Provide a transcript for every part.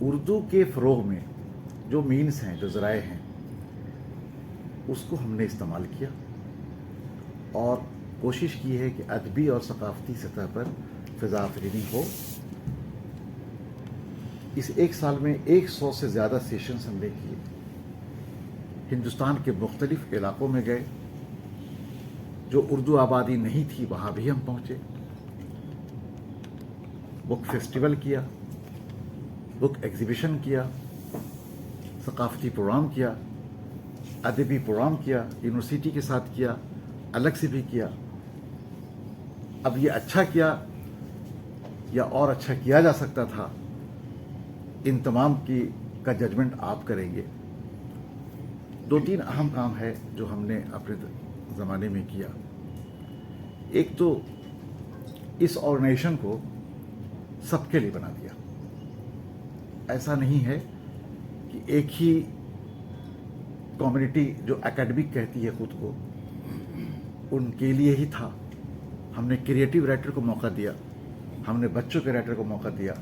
उर्दू के फ़रोग़ में जो मीन्स हैं, जो ज़राए हैं, उसको हमने इस्तेमाल किया और कोशिश की है कि अदबी और सकाफ़ती सतह पर फ़िज़ा अफ़रीदी हो। इस एक साल में 100 से ज़्यादा सेशंस हमने किए, हिंदुस्तान के मुख्तलिफ़ इलाक़ों में गए, जो उर्दू आबादी नहीं थी वहाँ भी हम पहुँचे, बुक फेस्टिवल किया, बुक एग्ज़िबिशन किया, सकाफ़ती प्रोग्राम किया, अदबी प्रोग्राम किया, यूनिवर्सिटी के साथ किया, अलग से भी किया। अब ये अच्छा किया या और अच्छा किया जा सकता था, इन तमाम का जजमेंट आप करेंगे। 2-3 अहम काम है जो हमने अपने ज़माने में किया। एक तो इस ऑर्गेनाइजेशन को सबके लिए बना दिया। ऐसा नहीं है कि एक ही कम्युनिटी जो एकेडमिक कहती है खुद को, उनके लिए ही था। हमने क्रिएटिव राइटर को मौका दिया, हमने बच्चों के राइटर को मौका दिया,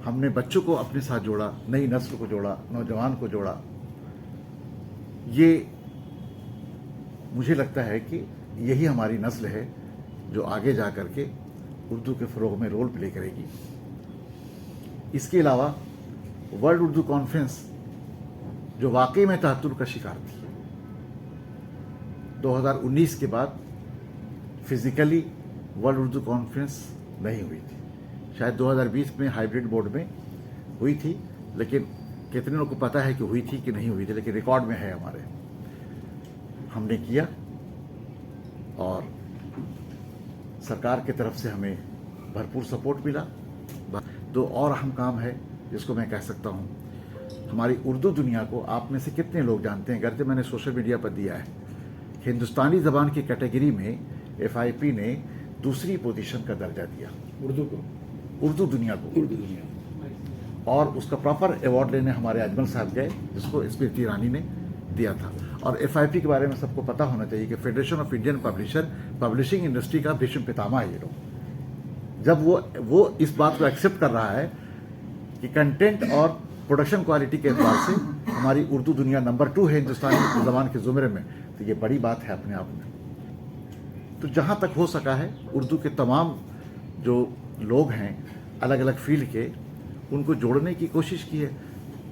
हमने बच्चों को अपने साथ जोड़ा, नई नस्ल को जोड़ा, नौजवान को जोड़ा। ये मुझे लगता है कि यही हमारी नस्ल है जो आगे जा कर के उर्दू के फ़रोग़ में रोल प्ले करेगी। इसके अलावा वर्ल्ड उर्दू कॉन्फ्रेंस जो वाकई में तहत्तुर का शिकार थी, 2019 के बाद फिज़िकली वर्ल्ड उर्दू कॉन्फ्रेंस नहीं हुई थी। शायद 2020 में हाइब्रिड मोड में हुई थी, लेकिन कितने लोगों को पता है कि हुई थी कि नहीं हुई थी, लेकिन रिकॉर्ड में है हमारे। हमने किया और सरकार की तरफ से हमें भरपूर सपोर्ट मिला। 2 और अहम काम है जिसको मैं कह सकता हूँ। हमारी उर्दू दुनिया को आप में से कितने लोग जानते हैं, गर्ज मैंने सोशल मीडिया पर दिया है, हिंदुस्तानी ज़बान की कैटेगरी में FIP ने दूसरी पोजीशन का दर्जा दिया उर्दू दुनिया को। और उसका प्रॉपर अवार्ड लेने हमारे अजमल साहब गए, जिसको स्मृति ईरानी ने दिया था। और FIP के बारे में सबको पता होना चाहिए कि federation of Indian publishing industry का भीष्म पितामह है ये लोग। जब वो इस बात को एक्सेप्ट कर रहा है कि कंटेंट और प्रोडक्शन क्वालिटी के एतबार से हमारी उर्दू दुनिया नंबर 2 है हिंदुस्तानी ज़बान के ज़ुमरे में, तो ये बड़ी बात है अपने आप में। तो जहाँ तक हो सका है उर्दू के तमाम जो लोग हैं अलग अलग फील्ड के, उनको जोड़ने की कोशिश की है।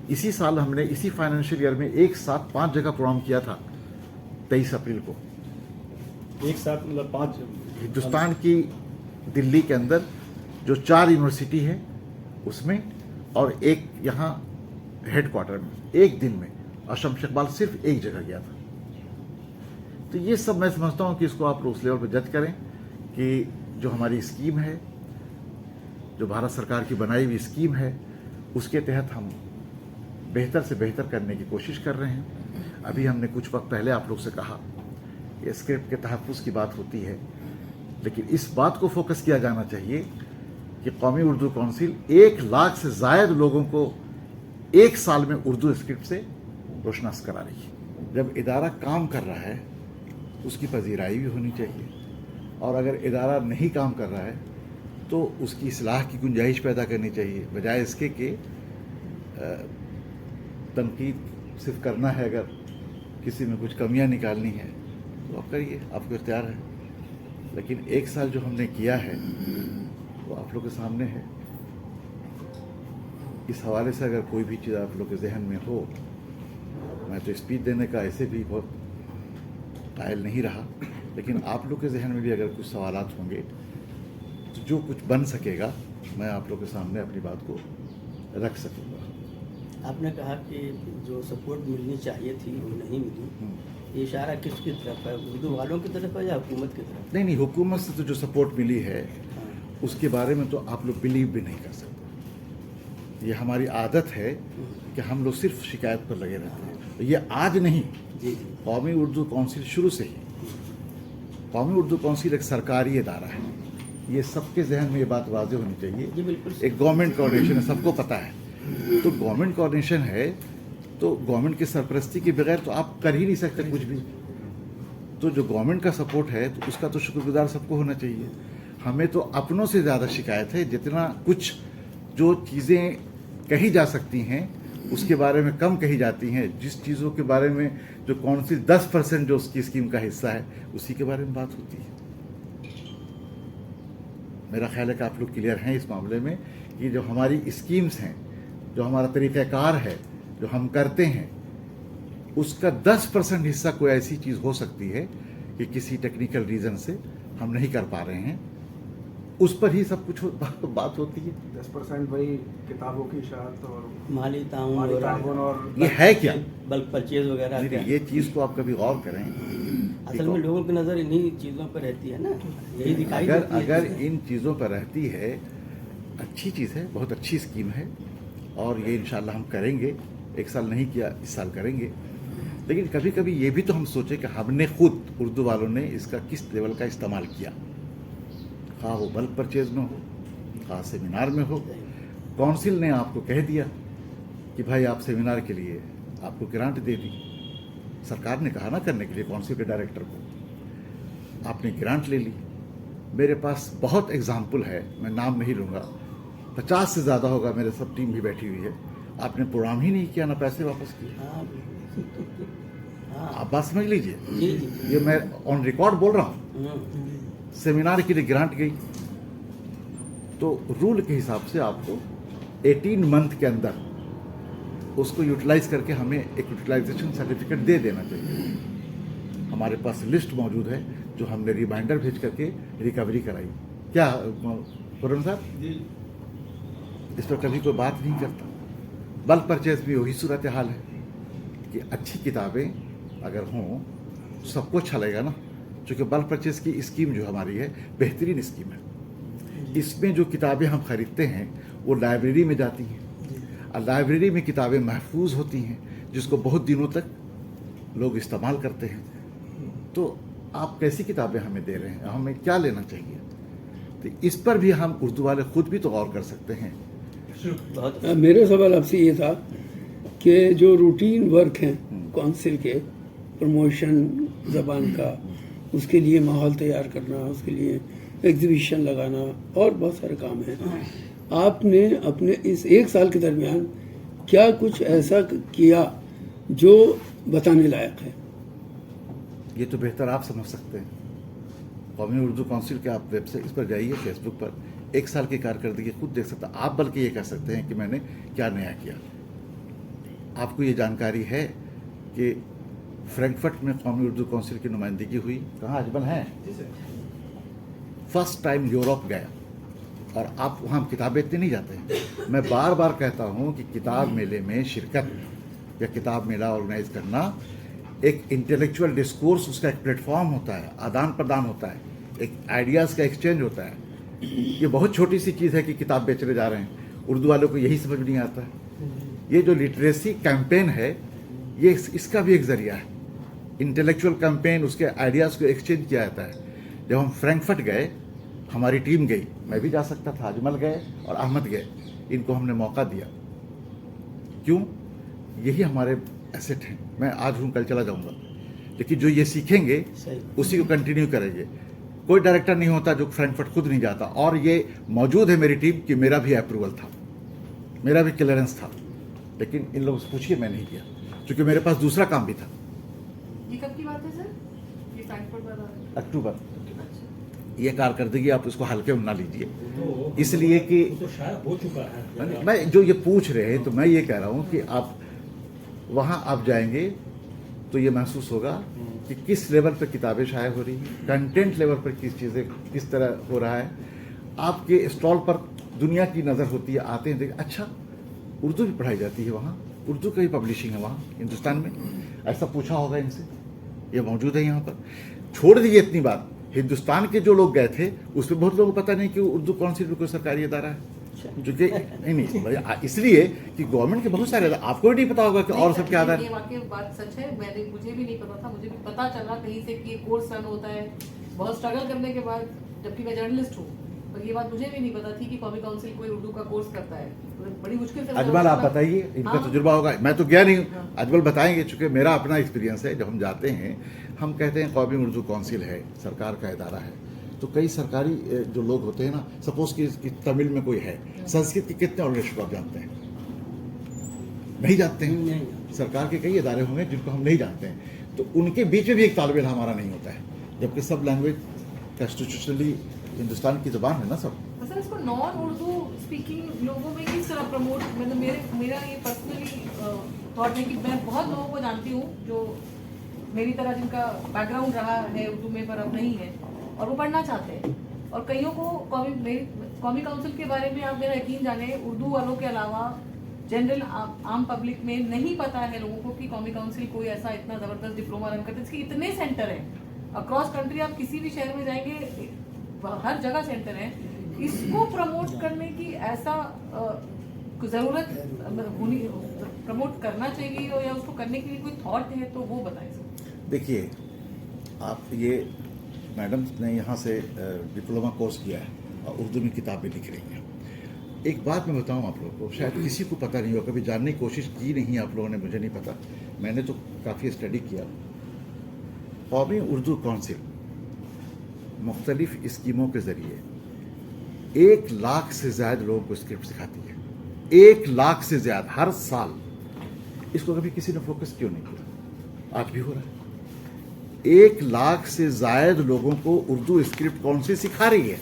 इसी साल हमने इसी फाइनेंशियल ईयर में एक साथ 5 जगह प्रोग्राम किया था। 23 अप्रैल को एक साथ, मतलब 5 हिंदुस्तान की दिल्ली के अंदर जो 4 यूनिवर्सिटी है उसमें, और एक यहाँ हेडक्वार्टर में, एक दिन में। और शम्स इकबाल सिर्फ एक जगह गया था। तो ये सब मैं समझता हूँ कि इसको आप उस लेवल पर जज करें कि जो हमारी स्कीम है, जो भारत सरकार की बनाई हुई स्कीम है, उसके तहत हम बेहतर से बेहतर करने की कोशिश कर रहे हैं। अभी हमने कुछ वक्त पहले आप लोग से कहा कि स्क्रिप्ट के तहफ़्फ़ुज़ की बात होती है, लेकिन इस बात को फोकस किया जाना चाहिए कि कौमी उर्दू काउंसिल 1 लाख से ज़ायद लोगों को 1 साल में उर्दू स्क्रिप्ट से रोशनास करा रही है। जब इदारा काम कर रहा है उसकी पजीराई भी होनी चाहिए, और अगर इदारा नहीं काम कर रहा है तो उसकी इस्लाह की गुंजाइश पैदा करनी चाहिए, बजाय इसके कि तनकीद सिर्फ करना है। अगर किसी में कुछ कमियां निकालनी है तो आप करिए, आपको इख्तियार है। लेकिन 1 साल जो हमने किया है वो आप लोग के सामने है। इस हवाले से अगर कोई भी चीज़ आप लोग के जहन में हो, मैं तो स्पीच देने का ऐसे भी बहुत कायल नहीं रहा, लेकिन आप लोग के जहन में भी अगर कुछ सवालात होंगे तो जो कुछ बन सकेगा मैं आप लोग के सामने अपनी बात को रख सकूँगा। आपने कहा कि जो सपोर्ट मिलनी चाहिए थी वो नहीं मिली, ये इशारा किसकी तरफ है, उर्दू वालों की तरफ है या हुकूमत की तरफ? नहीं, हुकूमत से तो जो सपोर्ट मिली है उसके बारे में तो आप लोग बिलीव भी नहीं कर सकते। ये हमारी आदत है कि हम लोग सिर्फ शिकायत पर लगे रहते हैं। ये आज नहीं, कौमी उर्दू काउंसिल शुरू से ही, कौमी उर्दू काउंसिल एक सरकारी इदारा है, ये सबके जहन में ये बात वाज़ेह होनी चाहिए। एक गवर्नमेंट कोऑर्डिनेशन है, सबको पता है। तो गवर्नमेंट कोऑर्डिनेशन है तो गवर्नमेंट की सरपरस्ती के बगैर तो आप कर ही नहीं सकते कुछ भी। तो जो गवर्नमेंट का सपोर्ट है तो उसका तो शुक्रगुजार सबको होना चाहिए। हमें तो अपनों से ज़्यादा शिकायत है, जितना कुछ जो चीज़ें कही जा सकती हैं उसके बारे में कम कही जाती हैं। जिस चीज़ों के बारे में जो काउंसिल 10% जो उसकी स्कीम का हिस्सा है उसी के बारे में बात होती है। मेरा ख्याल है कि आप लोग क्लियर हैं इस मामले में कि जो हमारी स्कीम्स हैं, जो हमारा तरीक़ाकार है, जो हम करते हैं, उसका 10% हिस्सा कोई ऐसी चीज़ हो सकती है कि किसी टेक्निकल रीज़न से हम नहीं कर पा रहे हैं, उस पर ही सब कुछ बात होती है। 10% वही किताबों की शर्त और माली ताउन माली ताउन और ये है क्या? बल्क परचेज वगैरह नहीं, क्या? ये चीज़ को आप कभी गौर करें। असल में लोगों की नज़र इन्हीं चीज़ों पर रहती है ना, यही दिखाई देती है। अगर इन चीज़ों पर रहती है, अच्छी चीज़ है, बहुत अच्छी स्कीम है और ये इंशाल्लाह हम करेंगे। एक साल नहीं किया, इस साल करेंगे। लेकिन कभी कभी ये भी तो हम सोचें कि हमने खुद उर्दू वालों ने इसका किस लेवल का इस्तेमाल किया, खा वो बल्क परचेज में हो, खा सेमिनार में हो। काउंसिल ने आपको कह दिया कि भाई आप सेमिनार के लिए आपको ग्रांट दे दी, सरकार ने कहा ना करने के लिए काउंसिल के डायरेक्टर को, आपने ग्रांट ले ली। मेरे पास बहुत एग्जाम्पल है, मैं नाम नहीं लूँगा, 50 से ज़्यादा होगा, मेरे सब टीम भी बैठी हुई है। आपने प्रोग्राम ही नहीं किया, ना पैसे वापस किए। हाँ, आप बात समझ लीजिए, जी जी। ये मैं ऑन रिकॉर्ड बोल रहा हूँ। सेमिनार के लिए ग्रांट गई तो रूल के हिसाब से आपको 18 मंथ के अंदर उसको यूटिलाइज करके हमें एक यूटिलाइजेशन सर्टिफिकेट दे देना चाहिए। हमारे पास लिस्ट मौजूद है जो हमने रिमाइंडर भेज करके रिकवरी कराई। क्या पुरन साहब जी, इस पर कभी कोई बात नहीं करता। बल्क परचेज भी वही सूरत हाल है कि अच्छी किताबें अगर हों तो सबको अच्छा लगेगा ना। चूँकि बल्क परचेज की स्कीम जो हमारी है बेहतरीन स्कीम है। इसमें जो किताबें हम खरीदते हैं वो लाइब्रेरी में जाती हैं और लाइब्रेरी में किताबें महफूज होती हैं जिसको बहुत दिनों तक लोग इस्तेमाल करते हैं। तो आप कैसी किताबें हमें दे रहे हैं, हमें क्या लेना चाहिए? तो इस पर भी हम उर्दू वाले खुद भी तो गौर कर सकते हैं। बहुत मेरा सवाल आपसे ये था कि जो रूटीन वर्क हैं काउंसिल के, प्रमोशन ज़बान का, उसके लिए माहौल तैयार करना, उसके लिए एग्जीबिशन लगाना और बहुत सारे काम हैं, आपने अपने इस एक साल के दरमियान क्या कुछ ऐसा किया जो बताने लायक है? ये तो बेहतर आप समझ सकते हैं। कौमी उर्दू काउंसिल के आप वेबसाइट इस पर जाइए, फेसबुक पर एक साल की कारकर्दगी खुद देख सकते हैं आप, बल्कि ये कह सकते हैं कि मैंने क्या नया किया। आपको ये जानकारी है कि फ्रैंकफर्ट में कौमी उर्दू काउंसिल की नुमाइंदगी हुई। कहाँ अजमल हैं? फर्स्ट टाइम यूरोप गया और आप वहाँ किताबें इतने नहीं जाते हैं। मैं बार बार कहता हूँ कि किताब मेले में शिरकत या किताब मेला ऑर्गेनाइज करना एक इंटेलेक्चुअल डिस्कोर्स, उसका एक प्लेटफॉर्म होता है, आदान प्रदान होता है, एक आइडियाज़ का एक्सचेंज होता है। ये बहुत छोटी सी चीज़ है कि किताब बेचने जा रहे हैं। उर्दू वालों को यही समझ नहीं आता है। ये जो लिटरेसी कैंपेन है ये इसका भी एक ज़रिया है। इंटेलेक्चुअल कैंपेन, उसके आइडियाज़ को एक्सचेंज किया जाता है। जब हम फ्रैंकफर्ट गए, हमारी टीम गई, मैं भी जा सकता था, अजमल गए और अहमद गए, इनको हमने मौका दिया। क्यों? यही हमारे एसेट हैं। मैं आज हूँ, कल चला जाऊँगा, लेकिन जो ये सीखेंगे सही। उसी को कंटिन्यू करेंगे। कोई डायरेक्टर नहीं होता जो फ्रैंकफर्ट खुद नहीं जाता। और ये मौजूद है मेरी टीम कि मेरा भी अप्रूवल था, मेरा भी क्लियरेंस था, लेकिन इन लोगों से पूछिए मैं नहीं किया क्योंकि मेरे पास दूसरा काम भी था। ये कब की बात है सर? ये फ्रैंकफर्ट वाला? अक्टूबर। ये कारकर्दगी आप इसको हल्के में ना लीजिए, इसलिए कि तो शायद हो चुका है। मैं जो ये पूछ रहे हैं तो मैं ये कह रहा हूँ कि आप वहाँ आप जाएंगे तो ये महसूस होगा कि किस लेवल पर किताबें शाये हो रही हैं, कंटेंट लेवल पर किस चीज़ें किस तरह हो रहा है। आपके स्टॉल पर दुनिया की नज़र होती है, आते हैं देखिए, अच्छा उर्दू भी पढ़ाई जाती है वहाँ, उर्दू का ही पब्लिशिंग है वहाँ हिंदुस्तान में। ऐसा पूछा होगा इनसे, ये मौजूद है यहाँ पर। छोड़ दीजिए इतनी बात, हिंदुस्तान के जो लोग गए थे उसमें बहुत लोगों को पता नहीं कि उर्दू काउंसिल कोई सरकारी अदारा है, जो कि नहीं भाई, इसलिए कि गवर्नमेंट के बहुत सारे, आपको भी नहीं पता होगा कि और सब क्या अदारा। ये वाकई बात सच है, मुझे भी नहीं पता था। मुझे भी पता चला कहीं से कि ये कोर्स रन होता है बहुत स्ट्रगल करने के बाद, जबकि मैं जर्नलिस्ट हूँ, पर ये बात मुझे भी नहीं पता थी कि कौमी काउंसिल कोई उर्दू का कोर्स करता है। बड़ी मुश्किल से अजमल आप बताइए, इनका तजुर्बा होगा, मैं तो गया नहीं हूँ, अजमल बताएंगे। चूंकि मेरा अपना एक्सपीरियंस है, जब हम जाते हैं हम कहते हैं कौमी उर्दू काउंसिल है, सरकार का इदारा है, तो कई सरकारी जो लोग होते हैं ना, सपोज कि तमिल में कोई है, संस्कृत के कितने ऑर्गेनाइजेशन आप जानते हैं, नहीं जानते हैं। नहीं। सरकार के कई इदारे होंगे जिनको हम नहीं जानते हैं, तो उनके बीच में भी एक तालमेल हमारा नहीं होता है, जबकि सब लैंग्वेज कॉन्स्टिट्यूशनली हिंदुस्तान की ज़बान है ना सब। सर इसको नॉन उर्दू स्पीकिंग लोगों में किस तरह प्रमोट, मतलब मेरा ये पर्सनली थॉट है कि मैं बहुत लोगों को जानती हूँ जो मेरी तरह जिनका बैकग्राउंड रहा है उर्दू में पर अब नहीं है और वो पढ़ना चाहते हैं, और कईयों को कौमी काउंसिल के बारे में आप मेरा यकीन जाने उर्दू वालों के अलावा जनरल आम पब्लिक में नहीं पता है लोगों को कि कौमी काउंसिल कोई ऐसा इतना ज़बरदस्त डिप्लोमा रन करता है। इसके इतने सेंटर हैं अक्रॉस कंट्री, आप किसी भी शहर में जाएंगे हर जगह सेंटर है। इसको प्रमोट करने की ऐसा ज़रूरत प्रमोट करना चाहिए या उसको करने के लिए कोई थॉट है तो वो बताएं सर। देखिए, आप ये मैडम ने यहाँ से डिप्लोमा कोर्स किया है और उर्दू में किताबें लिख रही हैं। एक बात मैं बताऊँ आप लोगों को, शायद किसी को पता नहीं होगा, कभी जानने की कोशिश की नहीं आप लोगों ने, मुझे नहीं पता, मैंने तो काफ़ी स्टडी किया। कौमी उर्दू काउंसिल मुख्तलिफ स्कीमों के ज़रिए 1 लाख से ज़्यादा लोगों को स्क्रिप्ट सिखाती है, 1 लाख से ज़्यादा हर साल। इसको कभी किसी ने फोकस क्यों नहीं किया? आज भी हो रहा है। 1 लाख से ज़ायद लोगों को उर्दू स्क्रिप्ट काउंसिल सिखा रही है।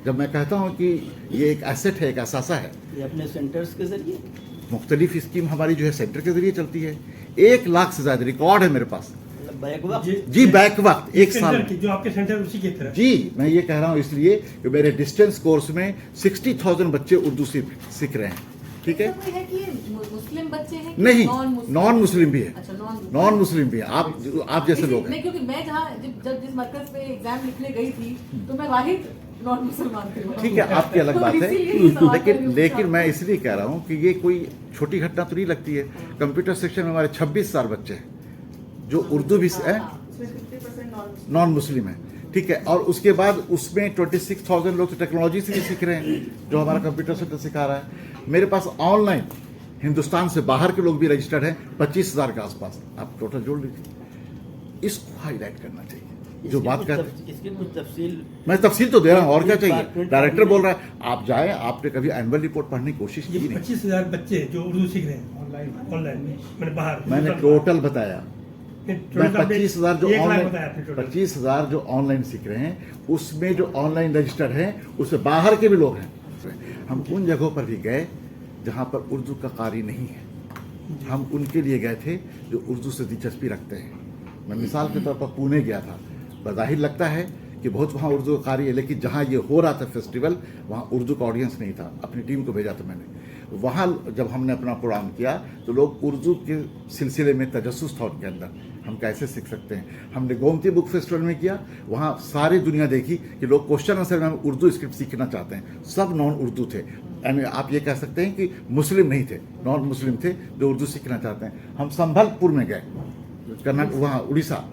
जब मैं कहता हूँ कि ये एक एसेट है, एक असासा है, ये अपने सेंटर्स के जरिए मुख्तलिफ स्कीम हमारी जो है सेंटर के जरिए चलती है। 1 लाख से ज़्यादा रिकॉर्ड है मेरे पास। मतलब बैक वक्त जी, बैक वक्त 1 साल में। जो आपके सेंटर उसी की तरह। जी, मैं ये कह रहा हूँ इसलिए कि मेरे डिस्टेंस कोर्स में 60,000 बच्चे उर्दू सीख रहे हैं। ठीक है, ऐसा कोई है कि ये मुस्लिम बच्चे हैं कि नहीं, नॉन-मुस्लिम? नॉन मुस्लिम भी है। अच्छा, नॉन मुस्लिम भी है। आप जैसे लोग नहीं, हैं। क्योंकि मैं जहाँ जब जिस मरकज पे एग्जाम लिखने गई थी तो मैं वाहिद नॉन मुसलमान थी। ठीक है, आपकी अलग बात है, इसीलिए ये सवाल मैंने लेकिन पूछा। मैं इसलिए कह रहा हूँ कि ये कोई छोटी घटना तो नहीं लगती है। कंप्यूटर सेक्शन में हमारे 26,000 बच्चे हैं जो उर्दू भी है, उसमें 50% नॉन-मुस्लिम। नॉन मुस्लिम है। ठीक है, और उसके बाद उसमें 26,000 लोग तो टेक्नोलॉजी से भी सीख रहे हैं जो हमारा कंप्यूटर सेंटर सिखा रहा है। मेरे पास ऑनलाइन हिंदुस्तान से बाहर के लोग भी रजिस्टर्ड हैं 25,000 के आसपास। आप टोटल जोड़ लीजिए। इसको हाईलाइट करना चाहिए जो बात कर रहे हैं। इसकी कुछ तफसील मैं तफसील तो दे रहा हूँ, और क्या चाहिए? डिपार्टमेंट डायरेक्टर बोल रहा है, आप जाए, आपने कभी एनुअल रिपोर्ट पढ़ने की कोशिश ये की नहीं? 25,000 बच्चे जो उर्दू सीख रहे हैं ऑनलाइन मैंने बाहर मैंने टोटल बताया। मैं टोटल आपने 25,000 जो 1 लाख ऑनलाइन बताया आपने टोटल। 25,000 जो ऑनलाइन सीख रहे हैं, उसमें जो ऑनलाइन रजिस्टर्ड हैं उससे बाहर के भी लोग हैं। हम उन जगहों पर भी गए जहाँ पर उर्दू का कारी नहीं है। हम उनके लिए गए थे जो उर्दू से दिलचस्पी रखते हैं। मैं मिसाल के तौर पर पुणे गया था। बज़ाहिर लगता है कि बहुत वहाँ उर्दू का कारी है, लेकिन जहाँ ये हो रहा था फेस्टिवल, वहाँ उर्दू का ऑडियंस नहीं था। अपनी टीम को भेजा था मैंने वहाँ। जब हमने अपना प्रोग्राम किया तो लोग उर्दू के सिलसिले में तजस्सुस था उनके अंदर, हम कैसे सीख सकते हैं। हमने गोमती बुक फेस्टिवल में किया, वहाँ सारी दुनिया देखी कि लोग क्वेश्चन आंसर में उर्दू स्क्रिप्ट सीखना चाहते हैं। सब नॉन उर्दू थे, यानी आप ये कह सकते हैं कि मुस्लिम नहीं थे, नॉन मुस्लिम थे जो उर्दू सीखना चाहते हैं। हम संभलपुर में गए, कर्नाटक, वहाँ उड़ीसा,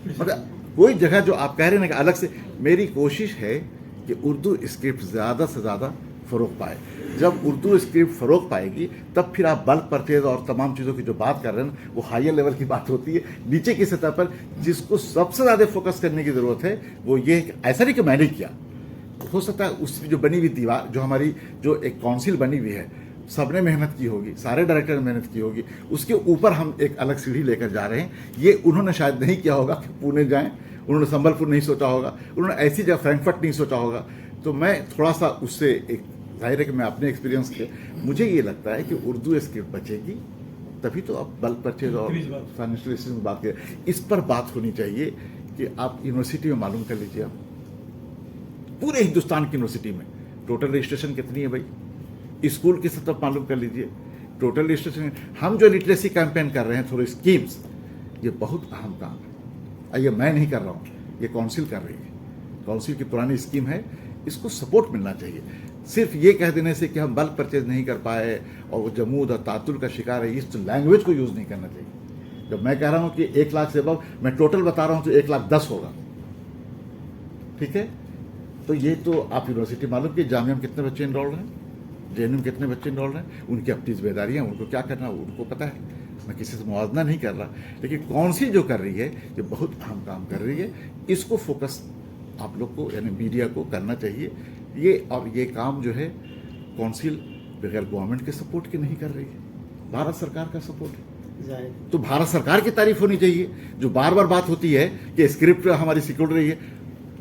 मतलब कोई जगह जो आप कह रहे हैं ना कि अलग से। मेरी कोशिश है कि उर्दू स्क्रिप्ट ज़्यादा से ज़्यादा फ़रोग पाए। जब उर्दू स्क्रिप्ट फ़रोग पाएगी तब फिर आप बल्क परचेज और तमाम चीज़ों की जो बात कर रहे हैं वो हायर लेवल की बात होती है। नीचे की सतह पर जिसको सबसे ज़्यादा फोकस करने की ज़रूरत है वो ये है कि ऐसा नहीं कि मैंने किया, हो सकता है उस जो बनी हुई दीवार, जो हमारी जो एक काउंसिल बनी हुई है, सबने मेहनत की होगी, सारे डायरेक्टर ने मेहनत की होगी, उसके ऊपर हम एक अलग सीढ़ी लेकर जा रहे हैं। ये उन्होंने शायद नहीं किया होगा कि पुणे जाएं, उन्होंने संबलपुर नहीं सोचा होगा, उन्होंने ऐसी जगह फ्रैंकफर्ट नहीं सोचा होगा। तो मैं थोड़ा सा उससे एक जाहिर है कि मैं अपने एक्सपीरियंस के, मुझे ये लगता है कि उर्दू स्क्रिप्ट बचेगी तभी तो आप बल्क परचेज और फाइनेंशियल इंस्टीट्यूशन में बात करें। इस पर बात होनी चाहिए कि आप यूनिवर्सिटी में मालूम कर लीजिए, आप पूरे हिंदुस्तान की यूनिवर्सिटी में टोटल रजिस्ट्रेशन कितनी है भाई, स्कूल की सतह मालूम कर लीजिए टोटल रजिस्ट्रेशन। हम जो लिटरेसी कैंपेन कर रहे हैं थोड़े स्कीम्स, ये बहुत अहम काम है। ये मैं नहीं कर रहा हूँ, ये काउंसिल कर रही है। काउंसिल की पुरानी स्कीम है, इसको सपोर्ट मिलना चाहिए। सिर्फ ये कह देने से कि हम बल्क परचेज नहीं कर पाए और वो जमूद और तातुल का शिकार है, इस लैंग्वेज को यूज़ नहीं करना चाहिए। जब मैं कह रहा हूँ कि 1 लाख से अब मैं टोटल बता रहा हूँ तो 1,10,000 होगा, ठीक है। तो ये तो आप यूनिवर्सिटी मालूम कि जामिया में कितने बच्चे इनरोल हैं, JNU में कितने बच्चे इनरोल हैं, उनकी अपनी जिम्मेदारियाँ, उनको क्या करना है उनको पता है। मैं किसी से मुआवजा नहीं कर रहा, लेकिन काउंसिल जो कर रही है ये बहुत अहम काम कर रही है। इसको फोकस आप लोग को यानी मीडिया को करना चाहिए। ये और ये काम जो है काउंसिल बगैर गवर्नमेंट के सपोर्ट के नहीं कर रही है, भारत सरकार का सपोर्ट है। जाहिर तो भारत सरकार की तारीफ होनी चाहिए। जो बार बार बात होती है कि स्क्रिप्ट हमारी सिक्योर रही है,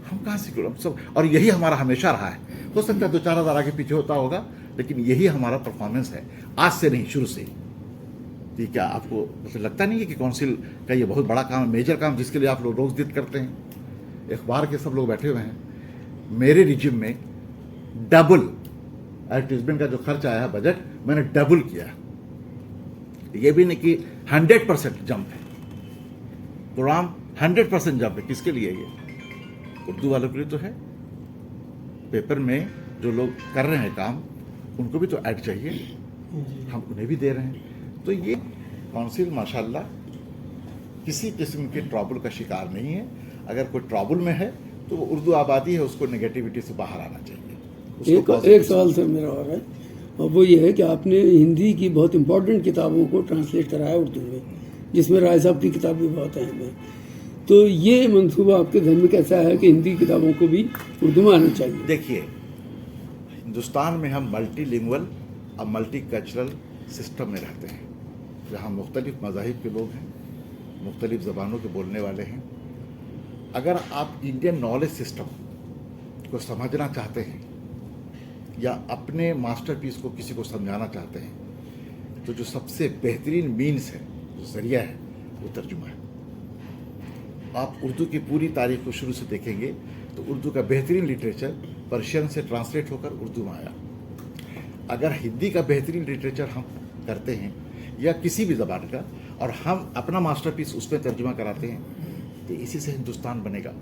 हम कहाँ सिक्योर, हम सब, और यही हमारा हमेशा रहा है। हो सकता है 2-4 हज़ार आगे पीछे होता होगा, लेकिन यही हमारा परफॉर्मेंस है, आज से नहीं, शुरू से ही। तो क्या आपको मतलब लगता नहीं है कि काउंसिल का ये बहुत बड़ा काम है, मेजर काम, जिसके लिए आप लोग रोज जिद करते हैं? अखबार के सब लोग बैठे हुए हैं। मेरे रिजिम में डबल एडवर्टीजमेंट का जो खर्च आया है बजट, मैंने डबल किया। ये भी नहीं कि 100% जंप है, प्रोग्राम 100% जंप है। किसके लिए? ये उर्दू वालों के लिए तो है। पेपर में जो लोग कर रहे हैं काम, उनको भी तो ऐड चाहिए, हम उन्हें भी दे रहे हैं। तो ये काउंसिल माशाल्लाह किसी किस्म के ट्रबल का शिकार नहीं है। अगर कोई ट्रबल में है तो वो उर्दू आबादी है, उसको नेगेटिविटी से बाहर आना चाहिए। एक सवाल सर मेरा और है, और वो ये है कि आपने हिंदी की बहुत इंपॉर्टेंट किताबों को ट्रांसलेट कराया उर्दू में, जिसमें राय साहब की किताब भी बहुत अहम है। तो ये मंसूबा आपके घर में कैसा है कि हिंदी किताबों को भी उर्दू में आना चाहिए? देखिए, हिंदुस्तान में हम मल्टीलिंगुअल और मल्टीकल्चरल सिस्टम में रहते हैं, जहाँ मुख्तलिफ मज़ाहिब के लोग हैं, मुख्तलिफ ज़बानों के बोलने वाले हैं। अगर आप इंडियन नॉलेज सिस्टम को समझना चाहते हैं या अपने मास्टरपीस को किसी को समझाना चाहते हैं, तो जो सबसे बेहतरीन मीन्स है, जो ज़रिया है, वो तर्जुमा है। आप उर्दू की पूरी तारीख को शुरू से देखेंगे तो उर्दू का बेहतरीन लिटरेचर पर्शियन से ट्रांसलेट होकर उर्दू में आया। अगर हिंदी का बेहतरीन लिटरेचर हम करते हैं या किसी भी ज़बान का, और हम अपना मास्टरपीस उसमें तर्जुमा कराते हैं, तो इसी से हिंदुस्तान बनेगा।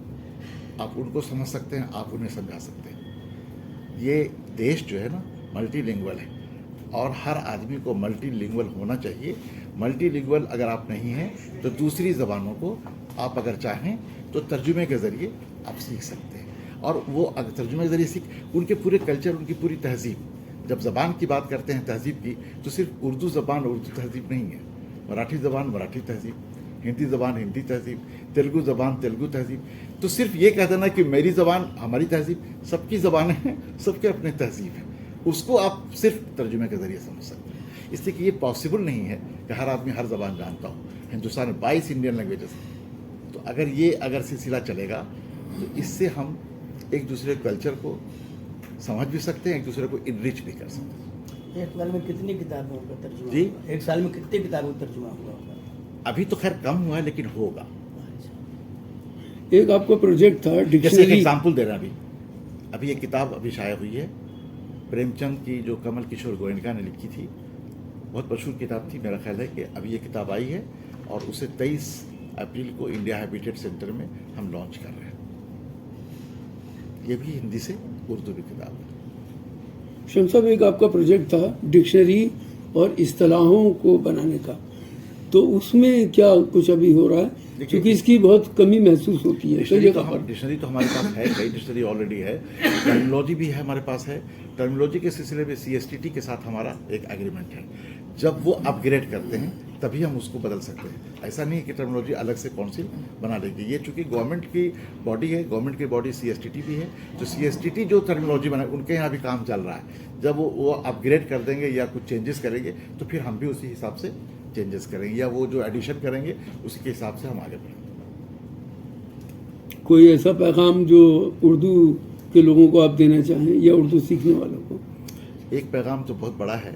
आप उनको समझ सकते हैं, आप उन्हें समझा सकते हैं। ये देश जो है ना, मल्टीलिंगुअल है, और हर आदमी को मल्टीलिंगुअल होना चाहिए। मल्टीलिंगुअल अगर आप नहीं हैं तो दूसरी ज़बानों को आप अगर चाहें तो तर्जुमे के ज़रिए आप सीख सकते हैं। और वो अगर तर्जुमे के ज़रिए उनके पूरे कल्चर, उनकी पूरी तहज़ीब, जब ज़बान की बात करते हैं तहज़ीब की, तो सिर्फ उर्दू ज़बान उर्दू तहज़ीब नहीं है, मराठी ज़बान मराठी तहज़ीब, हिंदी ज़बान हिंदी तहज़ीब, तेलुगु ज़बान तेलुगु तहज़ीब। तो सिर्फ ये कह देना कि मेरी ज़बान हमारी तहज़ीब, सबकी ज़बानें हैं, सबके अपने तहज़ीब हैं, उसको आप सिर्फ तर्जुमे के ज़रिए समझ सकते हैं। इसलिए कि ये पॉसिबल नहीं है कि हर आदमी हर ज़बान जानता हो। हिंदुस्तान में 22 इंडियन लैंग्वेजेस हैं। तो अगर सिलसिला चलेगा तो इससे हम एक दूसरे कल्चर को समझ भी सकते हैं, एक दूसरे को इनरिच भी कर सकते हैं। एक साल में कितनी किताबों का तर्जुमा जी? हुआ? एक साल में कितनी किताबों का तर्जुमा हुआ होगा? अभी तो खैर कम हुआ है, लेकिन होगा। एक आपका प्रोजेक्ट था जैसे एक डिक्शनरी, एग्जाम्पल दे रहा अभी एक किताब अभी शाया हुई है, प्रेमचंद की, जो कमल किशोर गोयनका ने लिखी थी। बहुत मशहूर किताब थी। मेरा ख्याल है कि अभी ये किताब आई है और उसे 23 अप्रैल को इंडिया हैबिटेट सेंटर में हम लॉन्च कर रहे हैं। ये भी हिंदी से उर्दू की किताब है। शम्स साहब, एक आपका प्रोजेक्ट था डिक्शनरी और इस्तिलाहों को बनाने का, तो उसमें क्या कुछ अभी हो रहा है? क्योंकि इसकी बहुत कमी महसूस होती है कई जगह पर। डिक्शनरी तो हमारे पास है, कई डिक्शनरी ऑलरेडी है। टर्मिनोलॉजी भी है हमारे पास है। टर्मिनोलॉजी के सिलसिले में CSTT के साथ हमारा एक एग्रीमेंट है। जब वो अपग्रेड करते हैं तभी हम उसको बदल सकते हैं। ऐसा नहीं है कि टर्मिनोलॉजी अलग से काउंसिल बना लेगी। ये चूंकि गवर्नमेंट की बॉडी है, गवर्नमेंट की बॉडी CSTT भी है, तो CSTT जो टर्मिनोलॉजी बना, उनके यहाँ भी काम चल रहा है। जब वो अपग्रेड कर देंगे या कुछ चेंजेस करेंगे तो फिर हम भी उसी हिसाब से चेंजेस करेंगे, या वो जो एडिशन करेंगे उसी के हिसाब से हम आगे बढ़ेंगे। कोई ऐसा पैगाम जो उर्दू के लोगों को आप देना चाहें या उर्दू सीखने वालों को? एक पैगाम तो बहुत बड़ा है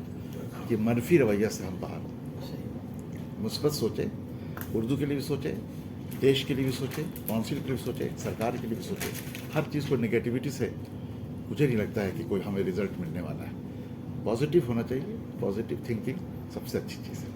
कि मनफी रवैया से हम बाहर हों, मुस्बत सोचें, उर्दू के लिए भी सोचें, देश के लिए भी सोचें, काउंसिल के लिए भी सोचें, सरकार के लिए भी सोचें। हर चीज़ को नेगेटिविटी से मुझे नहीं लगता है कि कोई हमें रिजल्ट मिलने वाला है। पॉजिटिव होना चाहिए। पॉजिटिव थिंकिंग सबसे अच्छी चीज़ है।